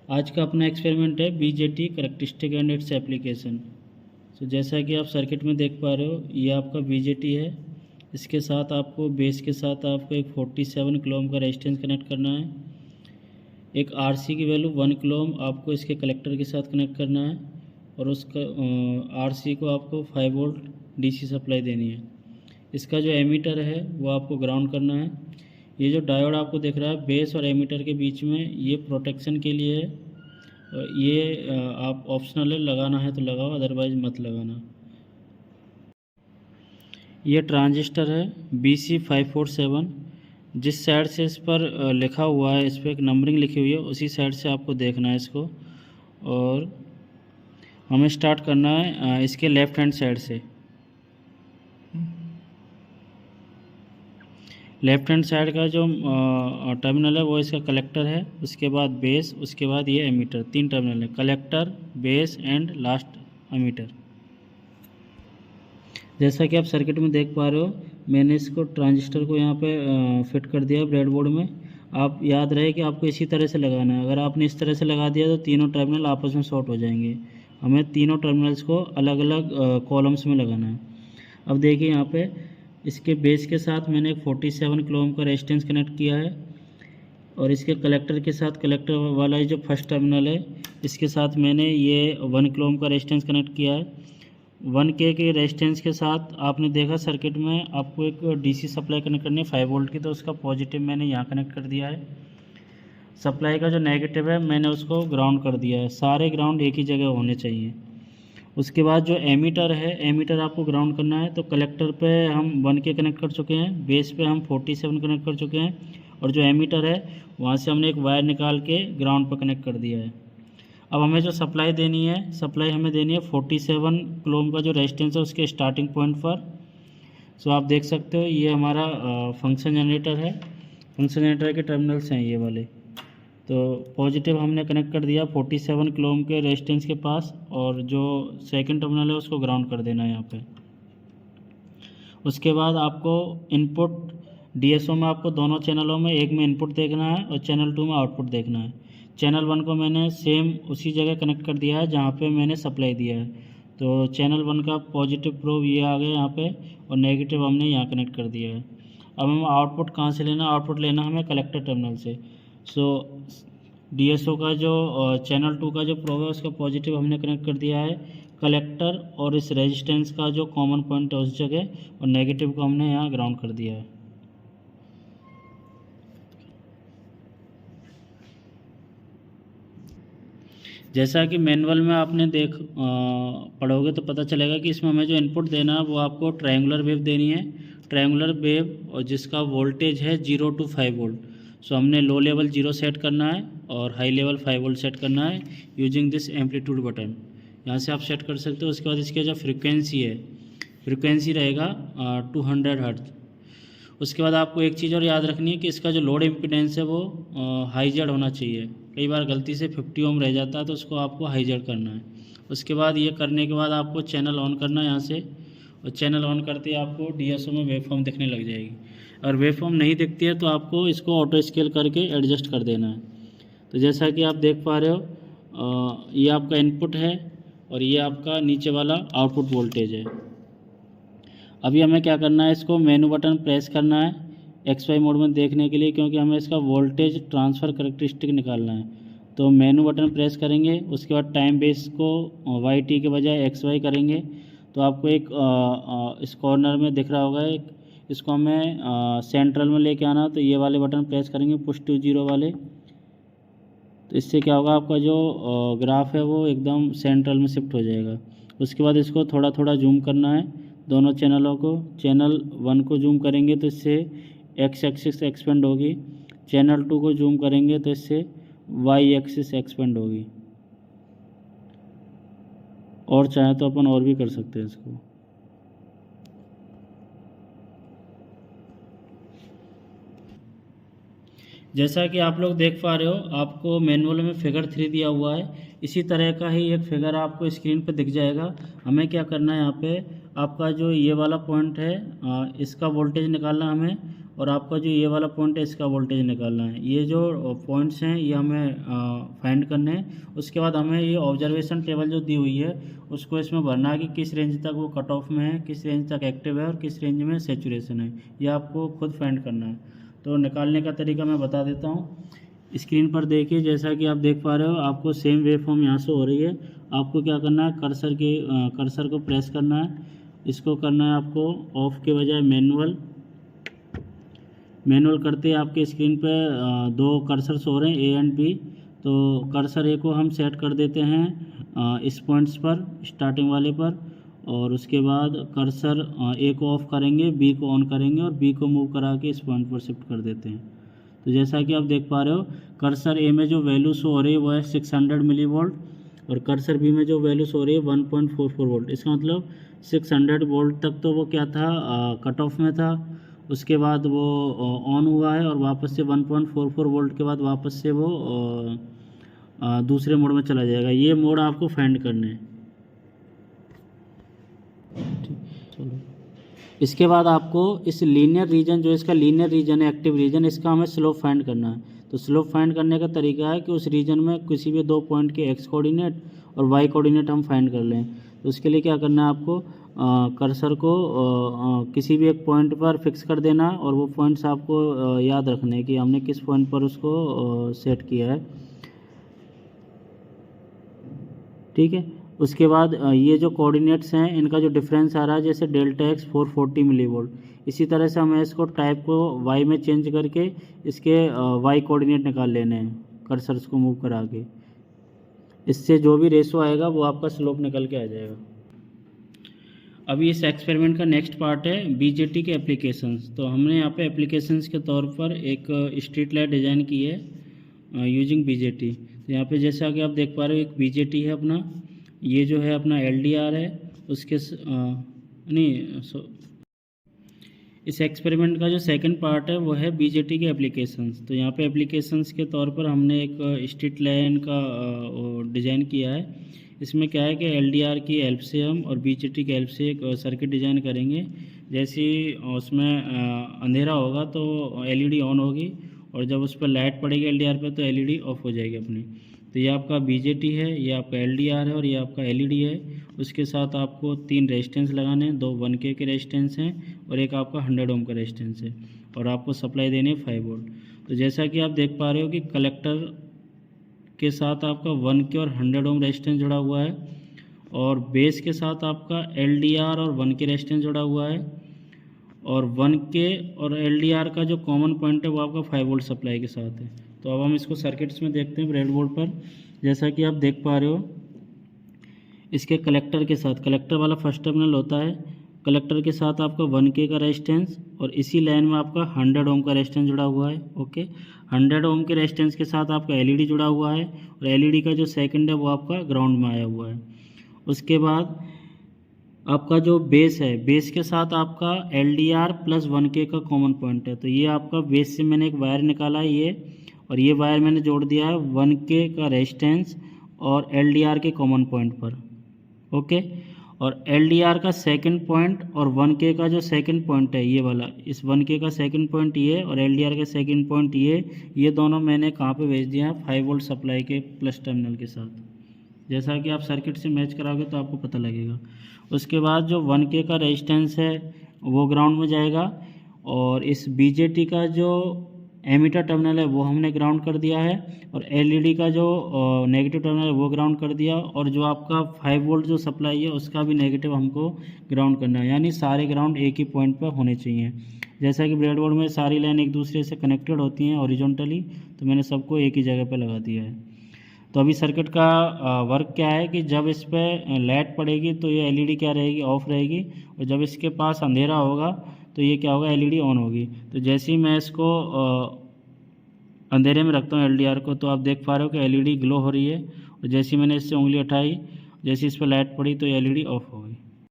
आज का अपना एक्सपेरिमेंट है BJT characteristic and its application. तो जैसा कि आप सर्किट में देख पा रहे हो, ये आपका बीजेटी है। इसके साथ आपको बेस के साथ आपको एक 47 किलो ओम का रेजिस्टेंस कनेक्ट करना है। एक आरसी की वैल्यू 1 किलो ओम आपको इसके कलेक्टर के साथ कनेक्ट करना है और उसका आरसी को आपको 5 वोल्ट डीसी सप्लाई देनी है। इसका जो एमीटर है वो आपको ग्राउंड करना है। ये जो डायोड आपको दिख रहा है बेस और एमीटर के बीच में, ये प्रोटेक्शन के लिए है। ये आप ऑप्शनल है, लगाना है तो लगाओ, अदरवाइज मत लगाना। ये ट्रांजिस्टर है BC547। जिस साइड से इस पर लिखा हुआ है, इस पर एक नंबरिंग लिखी हुई है, उसी साइड से आपको देखना है इसको। और हमें स्टार्ट करना है इसके लेफ़्ट हैंड साइड से। लेफ़्ट हैंड साइड का जो टर्मिनल है वो इसका कलेक्टर है, उसके बाद बेस, उसके बाद ये एमीटर। 3 टर्मिनल है, collector, base and last emitter. जैसा कि आप सर्किट में देख पा रहे हो, मैंने इसको ट्रांजिस्टर को यहाँ पे फिट कर दिया ब्रेडबोर्ड में। आप याद रहे कि आपको इसी तरह से लगाना है। अगर आपने इस तरह से लगा दिया तो तीनों टर्मिनल आपस में शॉर्ट हो जाएंगे। हमें तीनों टर्मिनल्स को अलग अलग कॉलम्स में लगाना है। अब देखिए यहाँ पे इसके बेस के साथ मैंने एक 47 किलो ओम का रेजिस्टेंस कनेक्ट किया है और इसके कलेक्टर के साथ, कलेक्टर वाला जो फर्स्ट टर्मिनल है, इसके साथ मैंने ये 1 किलो ओम का रेजिस्टेंस कनेक्ट किया है। 1K के रेजिस्टेंस के साथ आपने देखा सर्किट में आपको एक डीसी सप्लाई कनेक्ट करनी है 5 वोल्ट की, तो उसका पॉजिटिव मैंने यहाँ कनेक्ट कर दिया है। सप्लाई का जो नेगेटिव है मैंने उसको ग्राउंड कर दिया है। सारे ग्राउंड एक ही जगह होने चाहिए। उसके बाद जो एमीटर है, एमीटर आपको ग्राउंड करना है। तो कलेक्टर पे हम 1K कनेक्ट कर चुके हैं, बेस पे हम 47 कनेक्ट कर चुके हैं, और जो एमीटर है वहाँ से हमने एक वायर निकाल के ग्राउंड पर कनेक्ट कर दिया है। अब हमें जो सप्लाई देनी है, सप्लाई हमें देनी है 47 किलो ओम का जो रेजिस्टेंस है उसके स्टार्टिंग पॉइंट पर। सो आप देख सकते हो ये हमारा फंक्शन जनरेटर है। फंक्शन जनरेटर के टर्मिनल्स हैं ये वाले। तो पॉजिटिव हमने कनेक्ट कर दिया 47 किलो ओम के रेजिस्टेंस के पास, और जो सेकंड टर्मिनल है उसको ग्राउंड कर देना है यहाँ पे। उसके बाद आपको इनपुट डीएसओ में आपको दोनों चैनलों में, एक में इनपुट देखना है और चैनल 2 में आउटपुट देखना है। चैनल 1 को मैंने सेम उसी जगह कनेक्ट कर दिया है जहाँ पे मैंने सप्लाई दिया है। तो चैनल 1 का पॉजिटिव प्रूफ ये आ गया यहाँ पे, और नेगेटिव हमने यहाँ कनेक्ट कर दिया है। अब हम आउटपुट कहाँ से लेना, आउटपुट लेना हमें कलेक्टर टर्मिनल से। सो डीएसओ का जो चैनल 2 का जो प्रोब है उसका पॉजिटिव हमने कनेक्ट कर दिया है कलेक्टर और इस रेजिस्टेंस का जो कॉमन पॉइंट है उस जगह, और नेगेटिव को हमने यहाँ ग्राउंड कर दिया है। जैसा कि मैनुअल में आपने पढ़ोगे तो पता चलेगा कि इसमें हमें जो इनपुट देना है वो आपको ट्रायंगुलर वेव देनी है। ट्रायंगुलर वेव और जिसका वोल्टेज है 0 to 5 वोल्ट। सो हमने लो लेवल 0 सेट करना है और हाई लेवल 5 वोल्ट सेट करना है यूजिंग दिस एम्पलीट्यूड बटन। यहाँ से आप सेट कर सकते हो। उसके बाद इसके जो फ्रिक्वेंसी है, फ्रिक्वेंसी रहेगा 200 हर्ट्ज। उसके बाद आपको एक चीज़ और याद रखनी है कि इसका जो लोड इम्पीडेंस है वो हाई जेड होना चाहिए। कई बार गलती से 50 ओम रह जाता है तो उसको आपको हाई जेड करना है। उसके बाद ये करने के बाद आपको चैनल ऑन करना है यहाँ से, और चैनल ऑन करते ही आपको डीएसओ में वेवफॉर्म दिखने लग जाएगी। और वेवफॉर्म नहीं दिखती है तो आपको इसको ऑटो स्केल करके एडजस्ट कर देना है। तो जैसा कि आप देख पा रहे हो, ये आपका इनपुट है और ये आपका नीचे वाला आउटपुट वोल्टेज है। अभी हमें क्या करना है, इसको मेनू बटन प्रेस करना है XY मोड में देखने के लिए, क्योंकि हमें इसका वोल्टेज ट्रांसफ़र करैक्टरिस्टिक निकालना है। तो मेनू बटन प्रेस करेंगे, उसके बाद टाइम बेस को YT के बजाय XY करेंगे। तो आपको एक इस कॉर्नर में दिख रहा होगा एक, इसको हमें सेंट्रल में लेके आना। तो ये वाले बटन प्रेस करेंगे, पुश टू 0 वाले। तो इससे क्या होगा, आपका जो ग्राफ है वो एकदम सेंट्रल में शिफ्ट हो जाएगा। उसके बाद इसको थोड़ा थोड़ा जूम करना है दोनों चैनलों को। चैनल 1 को जूम करेंगे तो इससे X एक्सिस एक्सपेंड होगी। चैनल 2 को जूम करेंगे तो इससे Y एक्सिस एक्सपेंड होगी। और चाहे तो अपन और भी कर सकते हैं इसको। जैसा कि आप लोग देख पा रहे हो, आपको मैनुअल में फिगर 3 दिया हुआ है। इसी तरह का ही एक फिगर आपको स्क्रीन पर दिख जाएगा। हमें क्या करना है, यहाँ पे आपका जो ये वाला पॉइंट है इसका वोल्टेज निकालना हमें, और आपका जो ये वाला पॉइंट है इसका वोल्टेज निकालना है। ये जो पॉइंट्स हैं ये हमें फाइंड करने हैं। उसके बाद हमें ये ऑब्जर्वेशन टेबल जो दी हुई है उसको इसमें भरना है कि किस रेंज तक वो कट ऑफ में है, किस रेंज तक एक्टिव है और किस रेंज में सेचुरेशन है। ये आपको खुद फाइंड करना है। तो निकालने का तरीका मैं बता देता हूँ। स्क्रीन पर देखिए, जैसा कि आप देख पा रहे हो आपको सेम वेव फॉर्म यहाँ से हो रही है। आपको क्या करना है, कर्सर को प्रेस करना है। इसको करना है आपको ऑफ के बजाय मैनुअल करते ही आपके स्क्रीन पे दो कर्सर्स हो रहे हैं, ए एंड बी। तो कर्सर ए को हम सेट कर देते हैं इस पॉइंट्स पर, स्टार्टिंग वाले पर, और उसके बाद कर्सर ए को ऑफ करेंगे, बी को ऑन करेंगे और बी को मूव करा के इस पॉइंट पर शिफ्ट कर देते हैं। तो जैसा कि आप देख पा रहे हो कर्सर ए में जो वैल्यू शो हो रही है वो है 600 मिली वोल्ट और कर्सर बी में जो वैल्यू शो हो रही है 1.44 वोल्ट। इसका मतलब 600 वोल्ट तक तो वो क्या था, कट ऑफ में था। उसके बाद वो ऑन हुआ है और वापस से 1.44 वोल्ट के बाद वापस से वो दूसरे मोड में चला जाएगा। ये मोड आपको फाइंड करने हैं। चलो, इसके बाद आपको इस लीनियर रीजन, जो इसका लीनियर रीजन है, एक्टिव रीजन, इसका हमें स्लोप फाइंड करना है। तो स्लोप फाइंड करने का तरीका है कि उस रीजन में किसी भी दो पॉइंट के एक्स कोऑर्डिनेट और वाई कोऑर्डिनेट हम फाइंड कर लें। तो उसके लिए क्या करना है, आपको कर्सर को किसी भी एक पॉइंट पर फिक्स कर देना और वो पॉइंट्स आपको याद रखने हैं कि हमने किस पॉइंट पर उसको सेट किया है। ठीक है। उसके बाद ये जो कोऑर्डिनेट्स हैं इनका जो डिफरेंस आ रहा है, जैसे डेल्टा एक्स 440 मिली वोल्ट, इसी तरह से हमें इसको टाइप को वाई में चेंज करके इसके वाई कोऑर्डिनेट निकाल लेने हैं कर्सर्स को मूव करा के। इससे जो भी रेशो आएगा वो आपका स्लोप निकल के आ जाएगा। अभी इस एक्सपेरिमेंट का नेक्स्ट पार्ट है बीजेटी के एप्लीकेशंस। तो हमने यहाँ पे एप्लीकेशंस के तौर पर एक स्ट्रीट लाइट डिज़ाइन की है यूजिंग बीजेटी। तो यहाँ पे जैसा कि आप देख पा रहे हो एक बीजेटी है अपना, ये जो है अपना एलडीआर है, उसके इस एक्सपेरिमेंट का जो सेकंड पार्ट है वो है बीजेटी के एप्लीकेशंस। तो यहाँ पे एप्लीकेशंस के तौर पर हमने एक स्ट्रीट लाइन का डिज़ाइन किया है। इसमें क्या है कि एलडीआर की हेल्प से हम और बीजेटी की हेल्प से एक सर्किट डिज़ाइन करेंगे। जैसे ही उसमें अंधेरा होगा तो एलईडी ऑन होगी और जब उस पर लाइट पड़ेगी एलडीआर पर तो एलईडी ऑफ हो जाएगी अपनी। तो ये आपका बीजेटी है, ये आपका एलडीआर है और ये आपका एलईडी है। उसके साथ आपको 3 रेजिस्टेंस लगाने हैं, 2 1K के रेजिस्टेंस हैं और एक आपका 100 ओम का रेजिस्टेंस है और आपको सप्लाई देनी है 5 वोल्ट। तो जैसा कि आप देख पा रहे हो कि कलेक्टर के साथ आपका 1K और 100 ओम रेजिस्टेंस जुड़ा हुआ है और बेस के साथ आपका एलडीआर और 1K रेजिस्टेंस जुड़ा हुआ है और 1K और एलडीआर का जो कॉमन पॉइंट है वो आपका 5 वोल्ट सप्लाई के साथ है। तो अब हम इसको सर्किट्स में देखते हैं ब्रेडबोर्ड पर। जैसा कि आप देख पा रहे हो इसके कलेक्टर के साथ, कलेक्टर वाला फर्स्ट टर्मिनल होता है, कलेक्टर के साथ आपका 1K का रेजिस्टेंस और इसी लाइन में आपका 100 ओम का रेजिस्टेंस जुड़ा हुआ है। ओके, 100 ओम के रेजिस्टेंस के साथ आपका एलईडी जुड़ा हुआ है और एलईडी का जो सेकंड है वो आपका ग्राउंड में आया हुआ है। उसके बाद आपका जो बेस है, बेस के साथ आपका एलडीआर प्लस 1K का कॉमन पॉइंट है। तो ये आपका बेस से मैंने एक वायर निकाला है ये, और ये वायर मैंने जोड़ दिया है 1K का रेजिस्टेंस और एलडीआर के कॉमन पॉइंट पर। ओके, और एलडीआर का सेकंड पॉइंट और 1K का जो सेकंड पॉइंट है ये वाला, इस 1K का सेकंड पॉइंट ये और एलडीआर का सेकंड पॉइंट ये दोनों मैंने कहाँ पे भेज दिया है, 5 वोल्ट सप्लाई के प्लस टर्मिनल के साथ। जैसा कि आप सर्किट से मैच कराओगे तो आपको पता लगेगा। उसके बाद जो 1K का रेजिस्टेंस है वो ग्राउंड में जाएगा और इस बीजेटी का जो एमीटर टर्मिनल है वो हमने ग्राउंड कर दिया है और एलईडी का जो नेगेटिव टर्मिनल है वो ग्राउंड कर दिया और जो आपका 5 वोल्ट जो सप्लाई है उसका भी नेगेटिव हमको ग्राउंड करना है। यानी सारे ग्राउंड एक ही पॉइंट पर होने चाहिए। जैसा कि ब्रेडबोर्ड में सारी लाइन एक दूसरे से कनेक्टेड होती हैं हॉरिजॉन्टली, तो मैंने सबको एक ही जगह पर लगा दिया है। तो अभी सर्किट का वर्क क्या है कि जब इस पर लाइट पड़ेगी तो ये एलईडी क्या रहेगी, ऑफ रहेगी, और जब इसके पास अंधेरा होगा तो ये क्या होगा, एलईडी ऑन होगी। तो जैसे ही मैं इसको अंधेरे में रखता हूँ एलडीआर को, तो आप देख पा रहे हो कि एलईडी ग्लो हो रही है, और जैसे ही मैंने इससे उंगली उठाई, जैसे इस पर लाइट पड़ी तो एलईडी ऑफ हो गई।